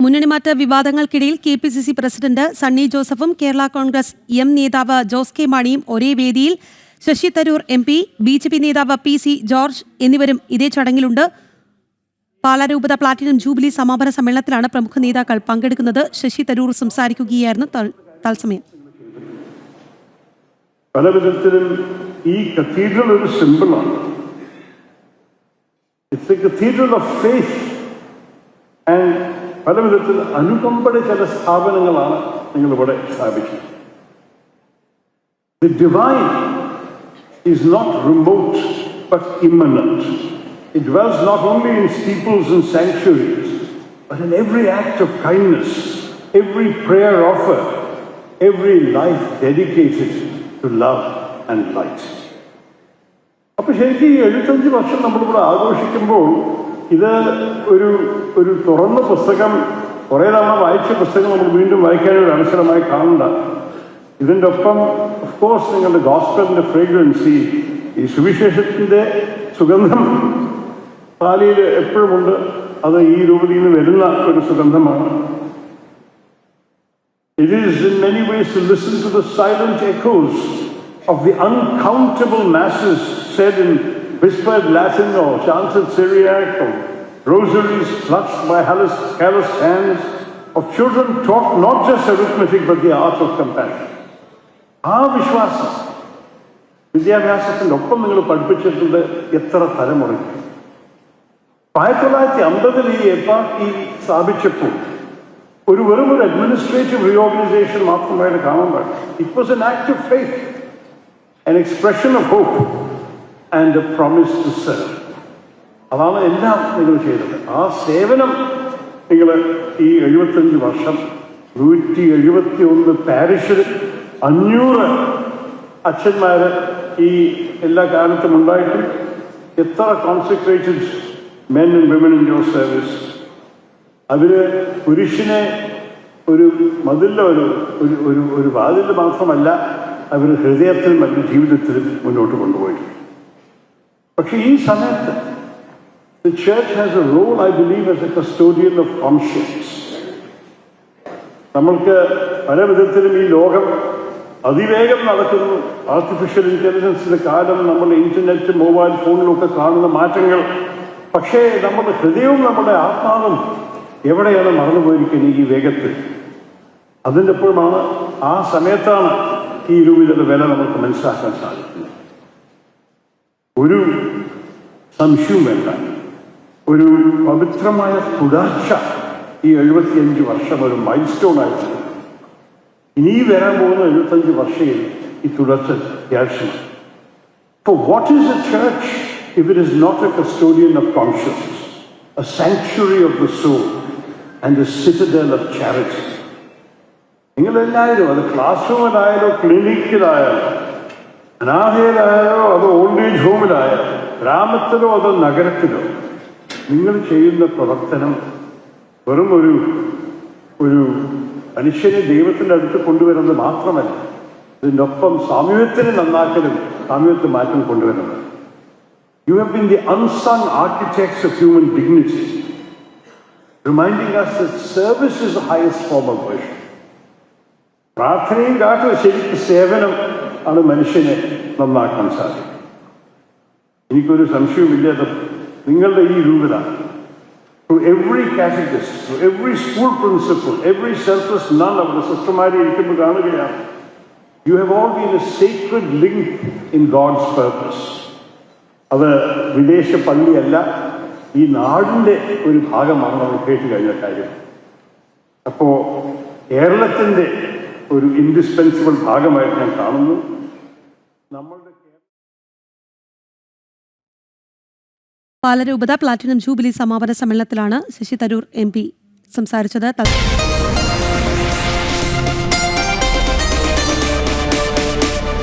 മുന്നണിമാറ്റ വിവാദങ്ങൾക്കിടയിൽ KPCC president Sunny ജോസഫും Kerala Congress M നേതാവ് Jose K മാണിയും ഒരേ വേദിയിൽ. ശശി തരൂർ MP, BJP നേതാവ് PC ജോർജ് എന്നിവരും ഇതേ ചടങ്ങിലുണ്ട്. പാലാരൂപത പ്ലാറ്റിനം ജൂബിലി സമാപന സമ്മേളനത്തിലാണ് പ്രമുഖ നേതാക്കൾ പങ്കെടുക്കുന്നത്. ശശി തരൂർ സംസാരിക്കുകയായിരുന്നു തത്സമയം. പല വിധത്തിലും ഈ കത്തീഡ്രൽ ഒരു സിമ്പിളാണ്. It's A cathedral of faith and പല വിധത്തിൽ അനുകമ്പയുടെ ചില സ്ഥാപനങ്ങളാണ് നിങ്ങളിവിടെ സ്ഥാപിക്കുന്നത്. The divine is not remote but immanent. It dwells not only in steeples and sanctuaries, but in every act of kindness, every prayer offered, every life dedicated to love and light. അപ്പോൾ ശരിക്കും ഈ 75 വർഷം നമ്മളിവിടെ ആഘോഷിക്കുമ്പോൾ ഇത് ഒരു തുറന്ന പുസ്തകം, കുറേ തവണ വായിച്ച പുസ്തകം നമ്മൾ വീണ്ടും വായിക്കാനൊരു അവസരമായി കാണണ്ട. ഇതിൻ്റെ ഒപ്പം ഓഫ്കോഴ്സ് നിങ്ങളുടെ ഗോസ്പലിൻ്റെ ഫ്രേഗ്രൻസി, ഈ സുവിശേഷത്തിൻ്റെ സുഗന്ധം പാലിയിൽ എപ്പോഴുമുണ്ട്. അത് ഈ രൂപത്തിൽ നിന്ന് വരുന്ന ഒരു സുഗന്ധമാണ്. It is in many ways to listen to the silent echoes of the uncountable masses said in whispered Latin or chanted Syriac, or rosaries clutched by callous hands, of children taught not just arithmetic but the art of compassion. ആ വിശ്വാസം വിദ്യാഭ്യാസത്തിൻ്റെ ഒപ്പം നിങ്ങൾ പഠിപ്പിച്ചിട്ടുണ്ട് എത്ര തലമുറയ്ക്ക്. 1950 ഈ എപ്പാർട്ടി സ്ഥാപിച്ചപ്പോൾ വെറും ഒരു അഡ്മിനിസ്ട്രേറ്റീവ് റീഓർഗനൈസേഷൻ മാത്രമായിട്ട് കാണാൻ പാടില്ല. It was an act of faith, an expression of hope and a promise to serve. അതാണ് എല്ലാം നിങ്ങൾ ചെയ്തത്. ആ സേവനം നിങ്ങൾ ഈ 75 വർഷം 171 പാരിഷിൽ 500 അച്ഛന്മാർ ഈ എല്ലാ കാലത്തും ഉണ്ടായിട്ടും എത്ര concentrated men and women in your service. അവര് പുരുഷനെ ഒരു മതിലിൽ ഒരു വാതിൽ മാത്രമല്ല, അവർ ഹൃദയത്തിലും മറ്റു ജീവിതത്തിലും മുന്നോട്ട് കൊണ്ടുപോയിട്ടുണ്ട്. പക്ഷെ ഈ സമയത്ത് the church has a role, I believe, as a custodian of conscience. നമ്മൾക്ക് പല വിധത്തിലും ഈ ലോകം അതിവേഗം നടക്കുന്നു. ആർട്ടിഫിഷ്യൽ ഇൻ്റലിജൻസിൻ്റെ കാലം, നമ്മുടെ ഇൻ്റർനെറ്റ്, മൊബൈൽ ഫോണിലൊക്കെ കാണുന്ന മാറ്റങ്ങൾ. പക്ഷേ നമ്മുടെ ഹൃദയവും നമ്മുടെ ആത്മാവും എവിടെയാണ് മറന്നുപോയിരിക്കുന്നത് ഈ വേഗത്തിൽ? അതിൻ്റെ എപ്പോഴുമാണ്, ആ സമയത്താണ് ഈ രൂപയുടെ വില നമുക്ക് മനസ്സിലാക്കാൻ സാധിക്കുന്നത്. ഒരു സംശയവും വേണ്ട, ഒരു പവിത്രമായ തുടർച്ച ഈ 75 വർഷം ഒരു മൈൽ സ്റ്റോൺ ആയിരുന്നു. ഇനി വരാൻ പോകുന്ന 75 വർഷയിൽ ഈ തുടർച്ച അത്യാവശ്യമാണ്. For what is a church if it is not a custodian of conscience, a sanctuary of the soul and a citadel of charity? നിങ്ങളെല്ലാവരും, അത് ക്ലാസ് റൂമിലായാലോ, ക്ലിനിക്കിലായാലോ, അനാഥയിലായാലോ, അത് ഓൾഡ് ഏജ് ഹോമിലായാലോ, ഗ്രാമത്തിലോ അതോ നഗരത്തിലോ, നിങ്ങൾ ചെയ്യുന്ന പ്രവർത്തനം വെറും ഒരു മനുഷ്യനെ ദൈവത്തിൻ്റെ അടുത്ത് കൊണ്ടുവരുന്നത് മാത്രമല്ല, ഇതിൻ്റെ ഒപ്പം സാമൂഹ്യത്തിന് നന്നാക്കലും സാമൂഹ്യത്തിന് മാറ്റം കൊണ്ടുവരുന്നത്. You have been the unsung architects of human dignity, reminding us that service is the highest form of worship. പ്രാർത്ഥനയും കാട്ടും ശരിക്കും സേവനം ആണ് മനുഷ്യനെ നന്നാക്കാൻ സാധിക്കും. എനിക്കൊരു സംശയവുമില്ലാതെ നിങ്ങളുടെ ഈ രൂപത, through every catechist, through every school principal, every selfless nun അവരുടെ സിസ്റ്റർമാരെ ഇരിക്കുമ്പോൾ കാണുകയാണ്, you have all been a sacred link in God's purpose. അത് വിദേശ പള്ളിയല്ല, ഈ നാടിൻ്റെ ഒരു ഭാഗമാണ് നമ്മൾ കേട്ട് കഴിഞ്ഞ കാര്യം. അപ്പോൾ കേരളത്തിൻ്റെ ഒരു ഇൻഡിസ്പെൻസിബിൾ ഭാഗമായിട്ട് ഞാൻ കാണുന്നു. നമ്മളുടെ പാലാരൂപത പ്ലാറ്റിനം ജൂബിലി സമാപന സമ്മേളനത്തിലാണ് ശശി തരൂർ MP സംസാരിച്ചത്.